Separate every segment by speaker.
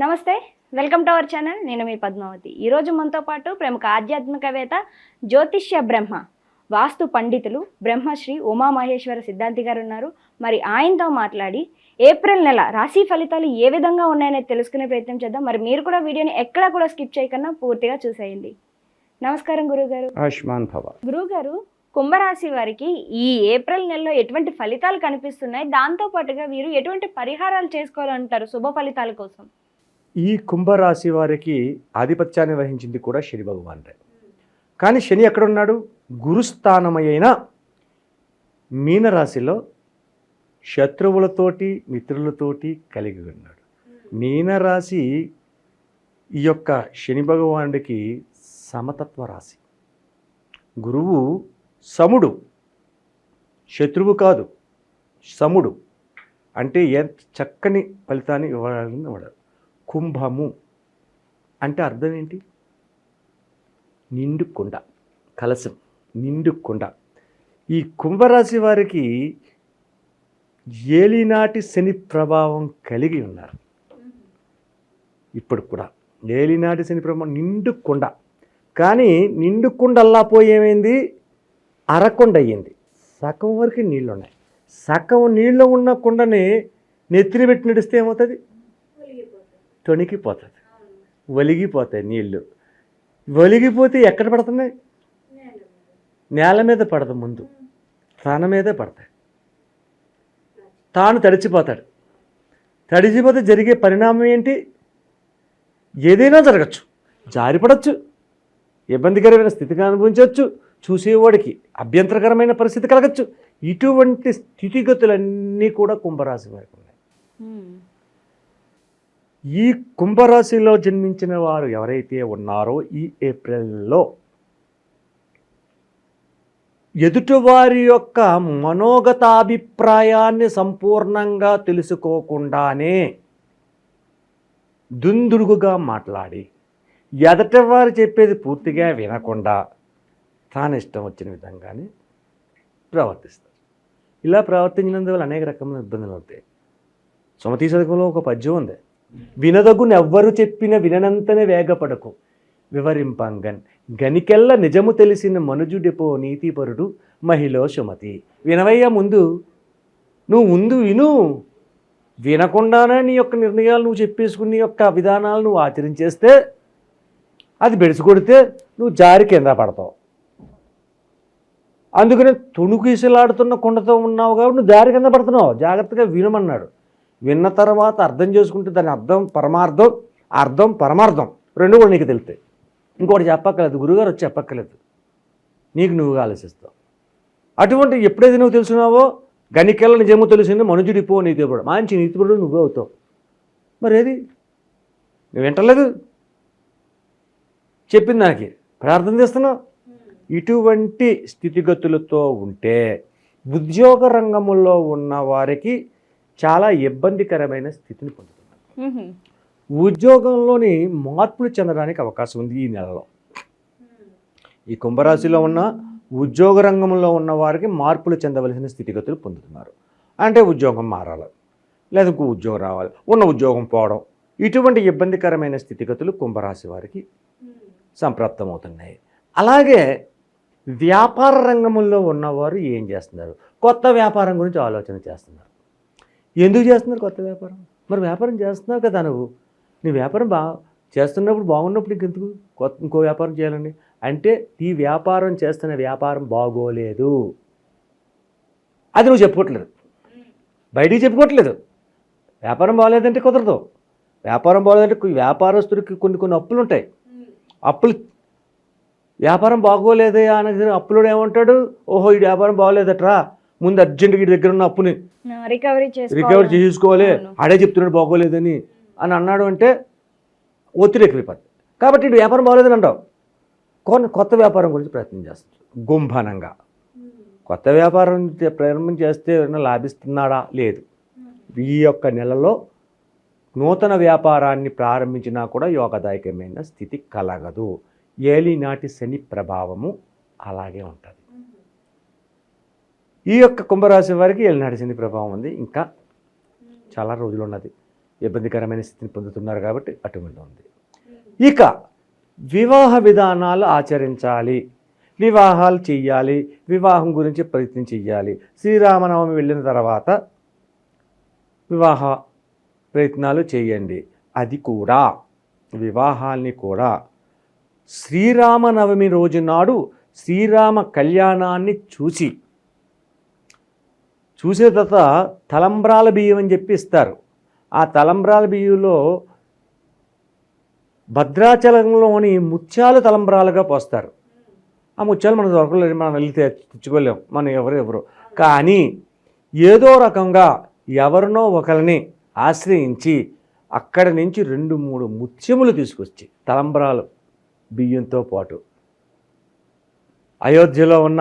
Speaker 1: నమస్తే, welcome to our channel. నేను మీ పద్మావతి. ఈరోజు మనతో పాటు ప్రముఖ ఆధ్యాత్మికవేత్త, జ్యోతిష్య బ్రహ్మ, వాస్తు పండితులు బ్రహ్మశ్రీ ఉమామహేశ్వర సిద్ధాంతి గారు ఉన్నారు. మరి ఆయనతో మాట్లాడి ఏప్రిల్ నెల రాశి ఫలితాలు ఏ విధంగా ఉన్నాయనేది తెలుసుకునే ప్రయత్నం చేద్దాం. మరి మీరు కూడా వీడియోని ఎక్కడా కూడా స్కిప్ చేయకుండా పూర్తిగా చూసేయండి. నమస్కారం గురుగారు.
Speaker 2: ఆయుష్మాన్ భవ.
Speaker 1: గురుగారు, కుంభరాశి వారికి ఈ ఏప్రిల్ నెలలో ఎటువంటి ఫలితాలు కనిపిస్తున్నాయి, దాంతో పాటుగా వీరు ఎటువంటి పరిహారాలు చేసుకోవాలంటారు శుభ ఫలితాల కోసం?
Speaker 2: ఈ కుంభరాశి వారికి ఆధిపత్యాన్ని వహించింది కూడా శని భగవానుడే. కానీ శని ఎక్కడున్నాడు? గురుస్థానమైన మీనరాశిలో శత్రువులతోటి మిత్రులతోటి కలిగి ఉన్నాడు. మీనరాశి ఈ యొక్క శని భగవానుడికి సమతత్వ రాశి. గురువు సముడు, శత్రువు కాదు, సముడు అంటే ఎంత చక్కని ఫలితాన్ని ఇవ్వాలని ఇవ్వడు. కుంభము అంటే అర్థం ఏంటి? నిండు కుండ, కలశం, నిండు కుండ. ఈ కుంభరాశి వారికి ఏలినాటి శని ప్రభావం కలిగి ఉన్నారు. ఇప్పుడు కూడా ఏలినాటి శని ప్రభావం, నిండు కుండ. కానీ నిండు కుండల్లా పోయేమైంది? అరకొండ అయ్యింది. సగం వరకు నీళ్ళు ఉన్నాయి. సగం నీళ్ళు ఉన్న కుండని నెత్తిని పెట్టి నడిస్తే ఏమవుతుంది? తొణికిపోతుంది, ఒలిగిపోతాయి నీళ్ళు. ఒలిగిపోతే ఎక్కడ పడుతున్నాయి? నేల మీద పడదు, ముందు తన మీదే పడతాయి. తాను తడిచిపోతాడు. తడిచిపోతే జరిగే పరిణామం ఏంటి? ఏదైనా జరగచ్చు. జారిపడచ్చు, ఇబ్బందికరమైన స్థితిగా అనుభవించవచ్చు, చూసేవాడికి అభ్యంతరకరమైన పరిస్థితి కలగచ్చు. ఇటువంటి స్థితిగతులన్నీ కూడా కుంభరాశి వారికి ఉన్నాయి. ఈ కుంభరాశిలో జన్మించిన వారు ఎవరైతే ఉన్నారో ఈ ఏప్రిల్లో ఎదుటివారి యొక్క మనోగతాభిప్రాయాన్ని సంపూర్ణంగా తెలుసుకోకుండానే దుందుడుగుగా మాట్లాడి ఎదటివారు చెప్పేది పూర్తిగా వినకుండా తాను ఇష్టం వచ్చిన విధంగానే ప్రవర్తిస్తారు. ఇలా ప్రవర్తించినందువల్ల అనేక రకమైన ఇబ్బందులు అవుతాయి. సుమతీ శతకంలో ఒక పద్యం ఉంది: వినదగునెవ్వరు చెప్పిన విననంతనే వేగపడకు వివరింపంగన్ గనికెల్ల నిజము తెలిసిన మనుజుడిపో నీతిపరుడు మహిళ సుమతి. వినవయ్య, నువ్వు ముందు విను. వినకుండానే నీ యొక్క నిర్ణయాలు నువ్వు చెప్పేసుకుని నీ యొక్క విధానాలు నువ్వు ఆచరించేస్తే, అది బెడిసి కొడితే నువ్వు జారి కింద పడతావు. అందుకనే తుణుకీసలాడుతున్న కుండతో ఉన్నావు కాబట్టి నువ్వు జారి కింద పడుతున్నావు. జాగ్రత్తగా వినమన్నాడు. విన్న తర్వాత అర్థం చేసుకుంటే దాని అర్థం పరమార్థం, అర్థం పరమార్థం రెండు కూడా నీకు తెలుస్తాయి. ఇంకోటి చెప్పక్కర్లేదు, గురువుగారు వచ్చి చెప్పక్కర్లేదు, నీకు నువ్వుగా ఆలోచిస్తావు. అటువంటి ఎప్పుడైతే నువ్వు తెలుసున్నావో గనికెళ్ళ నిజము తెలిసింది మనుజుడిపో నీతిపరుడు, మంచి నీతిపరుడు నువ్వే అవుతావు. మరి ఏది నువ్వు వింటలేదు, చెప్పింది దానికి ప్రార్థన చేస్తున్నావు. ఇటువంటి స్థితిగతులతో ఉంటే ఉద్యోగ రంగంలో ఉన్న వారికి చాలా ఇబ్బందికరమైన స్థితిని పొందుతున్నారు. ఉద్యోగంలోని మార్పులు చెందడానికి అవకాశం ఉంది ఈ నెలలో. ఈ కుంభరాశిలో ఉన్న ఉద్యోగ రంగంలో ఉన్న వారికి మార్పులు చెందవలసిన స్థితిగతులు పొందుతున్నారు. అంటే ఉద్యోగం మారాలి, లేదా ఇంకో ఉద్యోగం రావాలి, ఉన్న ఉద్యోగం పోవడం, ఇటువంటి ఇబ్బందికరమైన స్థితిగతులు కుంభరాశి వారికి సంప్రాప్తమవుతున్నాయి. అలాగే వ్యాపార రంగంలో ఉన్నవారు ఏం చేస్తున్నారు? కొత్త వ్యాపారం గురించి ఆలోచన చేస్తున్నారు. ఎందుకు చేస్తున్నారు కొత్త వ్యాపారం? మరి వ్యాపారం చేస్తున్నావు కదా, నీ వ్యాపారం చేస్తున్నప్పుడు బాగున్నప్పుడు ఇంకెందుకు ఇంకో వ్యాపారం చేయాలండి? అంటే ఈ వ్యాపారం చేస్తున్న వ్యాపారం బాగోలేదు, అది నువ్వు చెప్పుకోవట్లేదు, బయటికి చెప్పుకోవట్లేదు. వ్యాపారం బాగోలేదంటే కుదరదు. వ్యాపారం బాగోలేదంటే వ్యాపారస్తుడికి కొన్ని అప్పులు ఉంటాయి. అప్పులు, వ్యాపారం బాగోలేదే అనగా అప్పులోడు ఏమంటాడు? ఓహో, ఈ వ్యాపారం బాగోలేదట్రా, ముందు అర్జెంటుగా ఈ దగ్గర ఉన్న అప్పుని రికవరీ చేసుకోవాలి, ఆడే చెప్తున్నాడు బాగోలేదని అని అన్నాడు అంటే ఒత్తిడి ఎక్కువైపోతుంది. కాబట్టి ఇటు వ్యాపారం బాగోలేదని అంటావు. కొత్త వ్యాపారం గురించి ప్రయత్నం చేస్తాడు గుంభనంగా. కొత్త వ్యాపారం ప్రారంభం చేస్తే ఏమైనా లాభిస్తున్నాడా? లేదు. ఈ యొక్క నెలలో నూతన వ్యాపారాన్ని ప్రారంభించినా కూడా యోగదాయకమైన స్థితి కలగదు. ఏలినాటి శని ప్రభావము అలాగే ఉంటుంది. ఈ యొక్క కుంభరాశి వారికి ఏలినాటి శని ప్రభావం ఉంది. ఇంకా చాలా రోజులు ఉన్నది. ఇబ్బందికరమైన స్థితిని పొందుతున్నారు కాబట్టి అటువంటి ఉంది. ఇక వివాహ విధానాలు ఆచరించాలి, వివాహాలు చెయ్యాలి, వివాహం గురించి ప్రయత్నం చెయ్యాలి. శ్రీరామనవమి వెళ్ళిన తర్వాత వివాహ ప్రయత్నాలు చేయండి. అది కూడా వివాహాల్ని కూడా శ్రీరామనవమి రోజు నాడు శ్రీరామ కళ్యాణాన్ని చూసే తర్వాత తలంబ్రాల బియ్యం అని చెప్పి ఇస్తారు. ఆ తలంబ్రాల బియ్యంలో భద్రాచలంలోని ముత్యాలు తలంబ్రాలుగా పోస్తారు. ఆ ముత్యాలు మనకు దొరకలేదు, మనం వెళ్ళి తెచ్చుకోలేం, మనం ఎవరు. కానీ ఏదో రకంగా ఎవరినో ఒకరిని ఆశ్రయించి అక్కడి నుంచి 2-3 ముత్యములు తీసుకొచ్చి తలంబ్రాలు బియ్యంతో పాటు అయోధ్యలో ఉన్న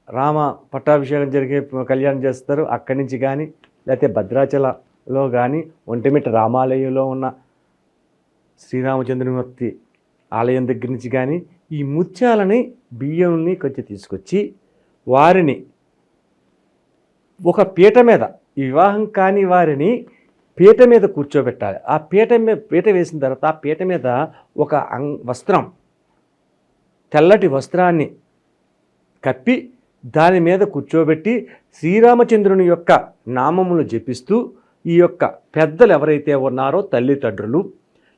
Speaker 2: రామ పట్టాభిషేకం జరిగే కళ్యాణం చేస్తారు. అక్కడి నుంచి కానీ లేకపోతే భద్రాచలంలో కానీ ఒంటిమిట్ట రామాలయంలో ఉన్న శ్రీరామచంద్రమూర్తి ఆలయం దగ్గర నుంచి కానీ ఈ ముత్యాలని బియ్యంని కొంచెం తీసుకొచ్చి వారిని ఒక పీట మీద, ఈ వివాహం కాని వారిని పీట మీద కూర్చోబెట్టాలి. ఆ పీట వేసిన తర్వాత ఆ పీట మీద ఒక వస్త్రం, తెల్లటి వస్త్రాన్ని కప్పి దాని మీద కూర్చోబెట్టి శ్రీరామచంద్రుని యొక్క నామములు జపిస్తూ ఈ యొక్క పెద్దలు ఎవరైతే ఉన్నారో తల్లిదండ్రులు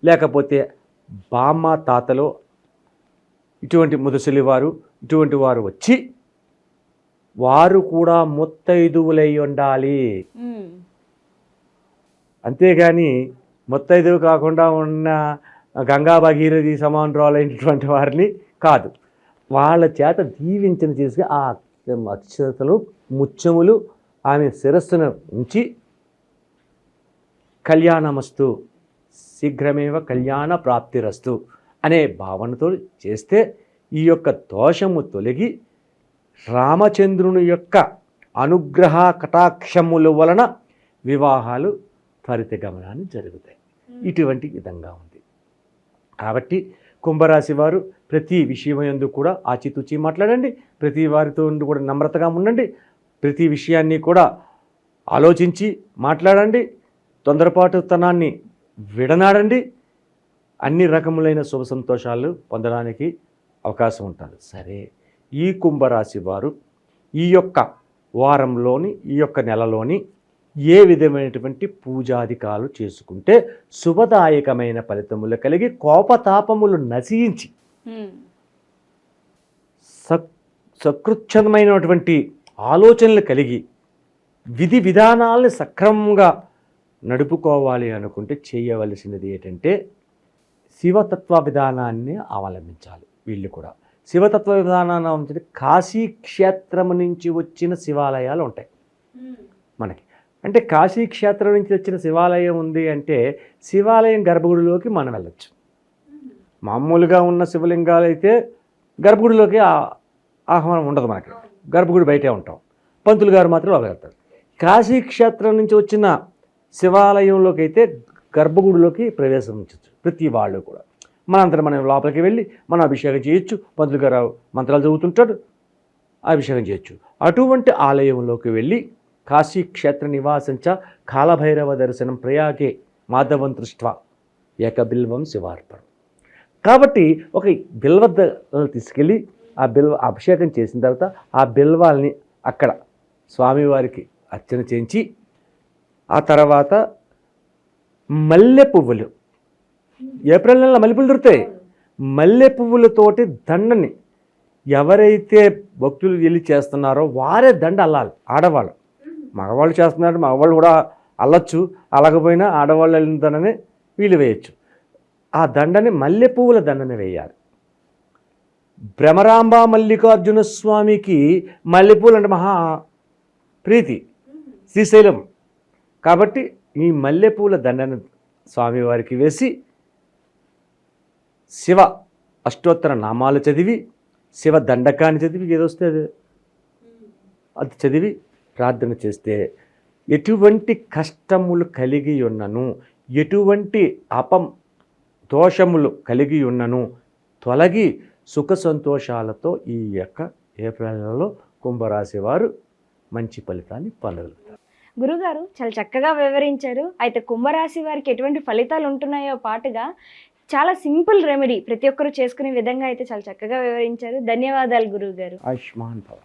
Speaker 2: లేకపోతే బామ్మ తాతలు ఇటువంటి ముదుసలి వారు ఇటువంటి వారు వచ్చి వారు కూడా ముత్తైదువులై ఉండాలి. అంతేగాని ముత్తైదువు కాకుండా ఉన్న గంగా భగీరథి సమానురాలైనటువంటి వారిని కాదు, వాళ్ళ చేత దీవించిన చేసి ఆ అక్షతలు ముత్యములు ఆమె శిరస్సును ఉంచి కళ్యాణమస్తు శీఘ్రమేవ కళ్యాణ ప్రాప్తిరస్తు అనే భావనతో చేస్తే ఈ యొక్క దోషము తొలగి రామచంద్రుని యొక్క అనుగ్రహ కటాక్షముల వలన వివాహాలు త్వరితగమనాన్ని జరుగుతాయి. ఇటువంటి విధంగా ఉంది. కాబట్టి కుంభరాశి వారు ప్రతి విషయమందు కూడా ఆచితూచి మాట్లాడండి, ప్రతి వారితో కూడా నమ్రతగా ఉండండి, ప్రతి విషయాన్ని కూడా ఆలోచించి మాట్లాడండి, తొందరపాటుతనాన్ని విడనాడండి. అన్ని రకములైన శుభ సంతోషాలు పొందడానికి అవకాశం ఉంటుంది. సరే, ఈ కుంభరాశి వారు ఈ యొక్క వారంలోని ఈ యొక్క నెలలోని ఏ విధమైనటువంటి పూజాధికాలు చేసుకుంటే శుభదాయకమైన ఫలితములు కలిగి కోపతాపములు నశించి సకృచ్ఛమైనటువంటి ఆలోచనలు కలిగి విధి విధానాలను సక్రమంగా నడుపుకోవాలి అనుకుంటే చేయవలసినది ఏంటంటే శివతత్వ విధానాన్ని అవలంబించాలి. వీళ్ళు కూడా శివతత్వ విధానాన్ని అవలంబించి కాశీ క్షేత్రం నుంచి వచ్చిన శివాలయాలు ఉంటాయి మనకి. అంటే కాశీ క్షేత్రం నుంచి వచ్చిన శివాలయం ఉంది అంటే శివాలయం గర్భగుడిలోకి మనం వెళ్ళొచ్చు. మామూలుగా ఉన్న శివలింగాలు అయితే గర్భగుడిలోకి ఆహ్వానం ఉండదు, మనకి గర్భగుడి బయటే ఉంటాం, పంతులు గారు మాత్రం వెళ్తారు. కాశీ క్షేత్రం నుంచి వచ్చిన శివాలయంలోకి అయితే గర్భగుడిలోకి ప్రవేశించవచ్చు ప్రతి వాళ్ళు కూడా. మనంతరం మనం లోపలికి వెళ్ళి మనం అభిషేకం చేయొచ్చు, పంతులు గారు మంత్రాలు చదువుతుంటాడు, అభిషేకం చేయొచ్చు. అటువంటి ఆలయంలోకి వెళ్ళి కాశీ క్షేత్ర నివాసంచ కాలభైరవ దర్శనం ప్రయాగే మాధవం దృష్ట్వా ఏకబిల్వం శివార్పణం. కాబట్టి ఒక బిల్వ తీసుకెళ్ళి ఆ బిల్వ అభిషేకం చేసిన తర్వాత ఆ బిల్వాల్ని అక్కడ స్వామివారికి అర్చన చేయించి ఆ తర్వాత మల్లె పువ్వులు, ఏప్రిల్ నెలలో మల్లె పువ్వులు దొరుకుతాయి, మల్లె పువ్వులతోటి దండని ఎవరైతే భక్తులు వెళ్ళి చేస్తున్నారో వారే దండ అల్లాలి. ఆడవాళ్ళు, మగవాళ్ళు చేస్తున్నారు, మగవాళ్ళు కూడా అల్లచ్చు, అల్లకపోయినా ఆడవాళ్ళు వెళ్ళిన దండనే వీళ్ళు వేయచ్చు. ఆ దండని మల్లె పువ్వుల దండని వేయాలి. భ్రమరాంబ మల్లికార్జున స్వామికి మల్లెపూలు అంటే మహా ప్రీతి, శ్రీశైలం. కాబట్టి ఈ మల్లెపూల దండను స్వామివారికి వేసి శివ అష్టోత్తర నామాలు చదివి శివ దండకాన్ని చదివి ఏదొస్తే అది చదివి ప్రార్థన చేస్తే ఎటువంటి కష్టములు కలిగి ఉన్నను, ఎటువంటి దోషములు కలిగి ఉన్నను తొలగి సుఖ సంతోషాలతో ఈ యొక్క ఏప్రిల్ నెలలో కుంభరాశి వారు మంచి ఫలితాన్ని పొందగలుగుతారు.
Speaker 1: గురుగారు చాలా చక్కగా వివరించారు. అయితే కుంభరాశి వారికి ఎటువంటి ఫలితాలు ఉంటున్నాయో పాటుగా చాలా సింపుల్ రెమెడీ ప్రతి ఒక్కరు చేసుకునే విధంగా అయితే చాలా చక్కగా వివరించారు. ధన్యవాదాలు గురువు గారు.
Speaker 2: ఆయుష్మాన్ భవ.